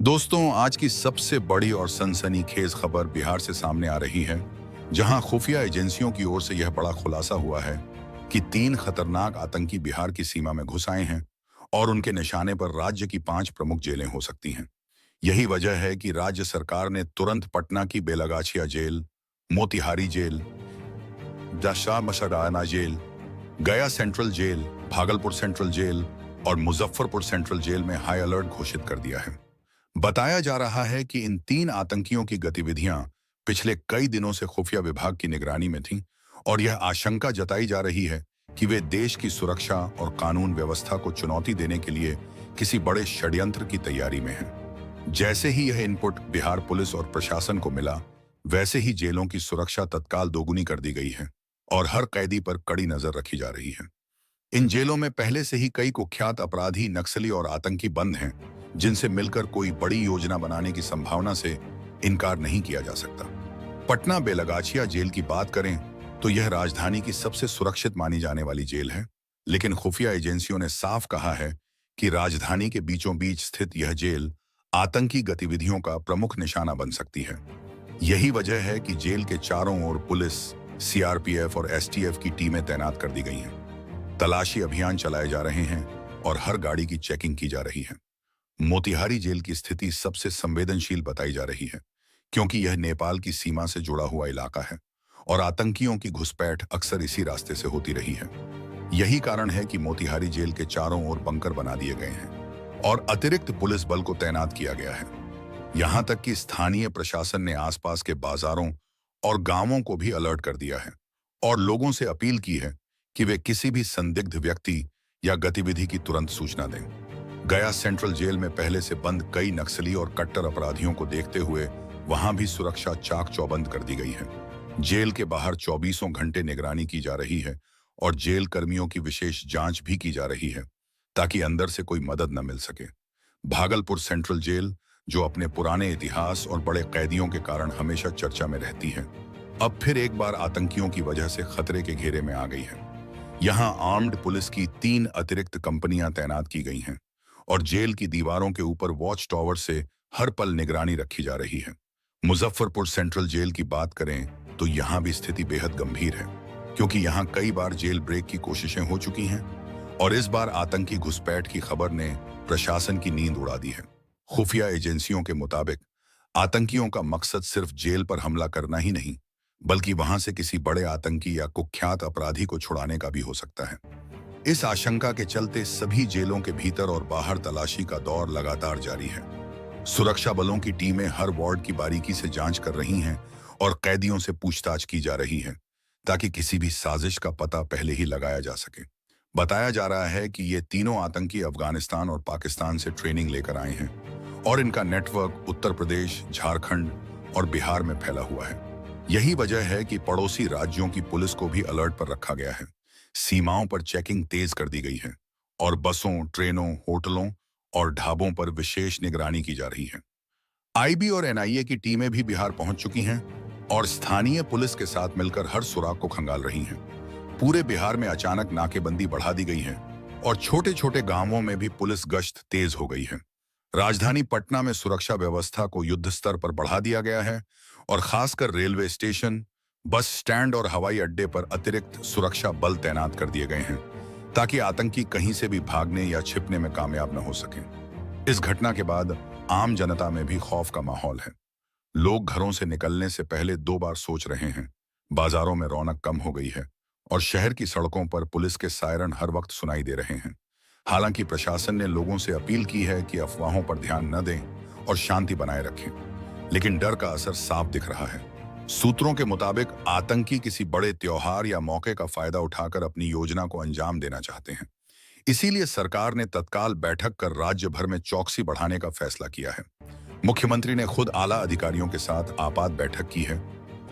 दोस्तों, आज की सबसे बड़ी और सनसनीखेज खबर बिहार से सामने आ रही है, जहां खुफिया एजेंसियों की ओर से यह बड़ा खुलासा हुआ है कि 3 खतरनाक आतंकी बिहार की सीमा में घुस आए हैं और उनके निशाने पर राज्य की 5 प्रमुख जेलें हो सकती हैं। यही वजह है कि राज्य सरकार ने तुरंत पटना की बेलगाछिया जेल, मोतिहारी जेल, दशा मसराना jail, Gaya central jail, Bhagalpur central jail और मुजफ्फरपुर सेंट्रल जेल में हाई अलर्ट घोषित कर दिया है। बताया जा रहा है कि इन 3 आतंकियों की गतिविधियां पिछले कई दिनों से खुफिया विभाग की निगरानी में थीं और यह आशंका जताई जा रही है कि वे देश की सुरक्षा और कानून व्यवस्था को चुनौती देने के लिए किसी बड़े षड्यंत्र की तैयारी में हैं। जैसे ही यह इनपुट बिहार पुलिस और प्रशासन को मिला, वैसे ही जेलों की सुरक्षा तत्काल दोगुनी कर दी गई है और हर कैदी पर कड़ी नजर रखी जा रही है। इन जेलों में पहले से ही कई कुख्यात अपराधी, नक्सली और आतंकी बंद हैं, जिनसे मिलकर कोई बड़ी योजना बनाने की संभावना से इनकार नहीं किया जा सकता। पटना बेलगाछिया जेल की बात करें तो यह राजधानी की सबसे सुरक्षित मानी जाने वाली जेल है, लेकिन खुफिया एजेंसियों ने साफ कहा है कि राजधानी के बीचों बीच स्थित यह जेल आतंकी गतिविधियों का प्रमुख निशाना बन सकती है। यही वजह है कि जेल के चारों ओर पुलिस, सीआरपीएफ और एसटीएफ की टीमें तैनात कर दी गई हैं। तलाशी अभियान चलाए जा रहे हैं और हर गाड़ी की चेकिंग की जा रही है। मोतिहारी जेल की स्थिति सबसे संवेदनशील बताई जा रही है, क्योंकि यह नेपाल की सीमा से जुड़ा हुआ इलाका है और आतंकियों की घुसपैठ अक्सर इसी रास्ते से होती रही है। यही कारण है कि मोतिहारी जेल के चारों ओर बंकर बना दिए गए हैं और अतिरिक्त पुलिस बल को तैनात किया गया है। यहां तक कि स्थानीय प्रशासन ने आसपास के बाजारों और गांवों को भी अलर्ट कर दिया है और लोगों से अपील की है कि वे किसी भी संदिग्ध व्यक्ति या गतिविधि की तुरंत सूचना दें। गया सेंट्रल जेल में पहले से बंद कई नक्सली और कट्टर अपराधियों को देखते हुए वहां भी सुरक्षा चाक चौबंद कर दी गई है। जेल के बाहर 24 घंटे निगरानी की जा रही है और जेल कर्मियों की विशेष जांच भी की जा रही है, ताकि अंदर से कोई मदद न मिल सके। भागलपुर सेंट्रल जेल, जो अपने पुराने इतिहास और बड़े कैदियों के कारण हमेशा चर्चा में रहती है, अब फिर एक बार आतंकियों की वजह से खतरे के घेरे में आ गई है। यहां आर्म्ड पुलिस की 3 अतिरिक्त कंपनियां तैनात की गई हैं और जेल की दीवारों के ऊपर वॉच टावर से हर पल निगरानी रखी जा रही है। मुजफ्फरपुर सेंट्रल जेल की बात करें तो यहां भी स्थिति बेहद गंभीर है, क्योंकि यहां कई बार जेल ब्रेक की कोशिशें हो चुकी हैं और इस बार आतंकी घुसपैठ की खबर ने प्रशासन की नींद उड़ा दी है। खुफिया एजेंसियों के मुताबिक आतंकियों का मकसद सिर्फ जेल पर हमला करना ही नहीं, बल्कि वहां से किसी बड़े आतंकी या कुख्यात अपराधी को छुड़ाने का भी हो सकता है। इस आशंका के चलते सभी जेलों के भीतर और बाहर तलाशी का दौर लगातार जारी है। सुरक्षा बलों की टीमें हर वार्ड की बारीकी से जांच कर रही हैं और कैदियों से पूछताछ की जा रही है, ताकि किसी भी साजिश का पता पहले ही लगाया जा सके। बताया जा रहा है कि ये तीनों आतंकी अफगानिस्तान और पाकिस्तान से ट्रेनिंग लेकर आए हैं और इनका नेटवर्क उत्तर प्रदेश, झारखंड और बिहार में फैला हुआ है। यही वजह है कि पड़ोसी राज्यों की पुलिस को भी अलर्ट पर रखा गया है। सीमाओं पर चेकिंग तेज कर दी गई है और बसों, ट्रेनों, होटलों और ढाबों पर विशेष निगरानी की जा रही है। आईबी और एनआईए की टीमें भी बिहार पहुंच चुकी हैं और स्थानीय पुलिस के साथ मिलकर हर सुराग को खंगाल रही हैं। पूरे बिहार में अचानक नाकेबंदी बढ़ा दी गई है और छोटे छोटे गांवों में भी पुलिस गश्त तेज हो गई है। राजधानी पटना में सुरक्षा व्यवस्था को युद्ध स्तर पर बढ़ा दिया गया है और खासकर रेलवे स्टेशन, बस स्टैंड और हवाई अड्डे पर अतिरिक्त सुरक्षा बल तैनात कर दिए गए हैं, ताकि आतंकी कहीं से भी भागने या छिपने में कामयाब न हो सकें। इस घटना के बाद आम जनता में भी खौफ का माहौल है। लोग घरों से निकलने से पहले 2 बार सोच रहे हैं। बाजारों में रौनक कम हो गई है और शहर की सड़कों पर पुलिस के सायरन हर वक्त सुनाई दे रहे हैं। हालांकि प्रशासन ने लोगों से अपील की है कि अफवाहों पर ध्यान न दें और शांति बनाए रखें, लेकिन डर का असर साफ दिख रहा है। सूत्रों के मुताबिक आतंकी किसी बड़े त्योहार या मौके का फायदा उठाकर अपनी योजना को अंजाम देना चाहते हैं। इसीलिए सरकार ने तत्काल बैठक कर राज्य भर में चौकसी बढ़ाने का फैसला किया है। मुख्यमंत्री ने खुद आला अधिकारियों के साथ आपात बैठक की है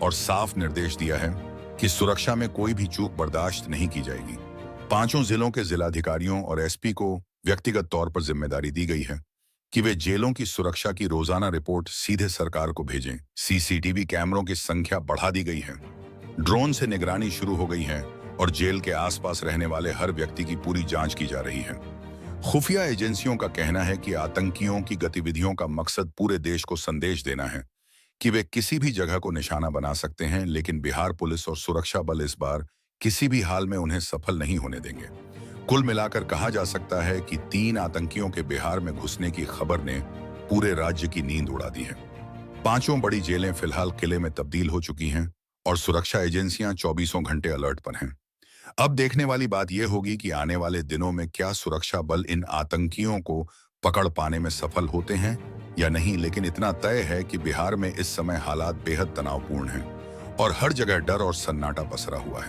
और साफ निर्देश दिया है कि सुरक्षा में कोई भी चूक बर्दाश्त नहीं की जाएगी। 5 जिलों के जिलाधिकारियों और एसपी को व्यक्तिगत तौर पर जिम्मेदारी दी गई है कि वे जेलों की सुरक्षा की रोजाना रिपोर्ट सीधे सरकार को भेजें। सीसीटीवी कैमरों की संख्या बढ़ा दी गई है, ड्रोन से निगरानी शुरू हो गई है और जेल के आसपास रहने वाले हर व्यक्ति की पूरी जांच की जा रही है। खुफिया एजेंसियों का कहना है कि आतंकियों की गतिविधियों का मकसद पूरे देश को संदेश देना है कि वे किसी भी जगह को निशाना बना सकते हैं, लेकिन बिहार पुलिस और सुरक्षा बल इस बार किसी भी हाल में उन्हें सफल नहीं होने देंगे। कुल मिलाकर कहा जा सकता है कि 3 आतंकियों के बिहार में घुसने की खबर ने पूरे राज्य की नींद उड़ा दी है। पांचों बड़ी जेलें फिलहाल किले में तब्दील हो चुकी हैं और सुरक्षा एजेंसियां 24 घंटे अलर्ट पर हैं। अब देखने वाली बात यह होगी कि आने वाले दिनों में क्या सुरक्षा बल इन आतंकियों को पकड़ पाने में सफल होते हैं या नहीं, लेकिन इतना तय है कि बिहार में इस समय हालात बेहद तनावपूर्ण हैं और हर जगह डर और सन्नाटा पसरा हुआ है।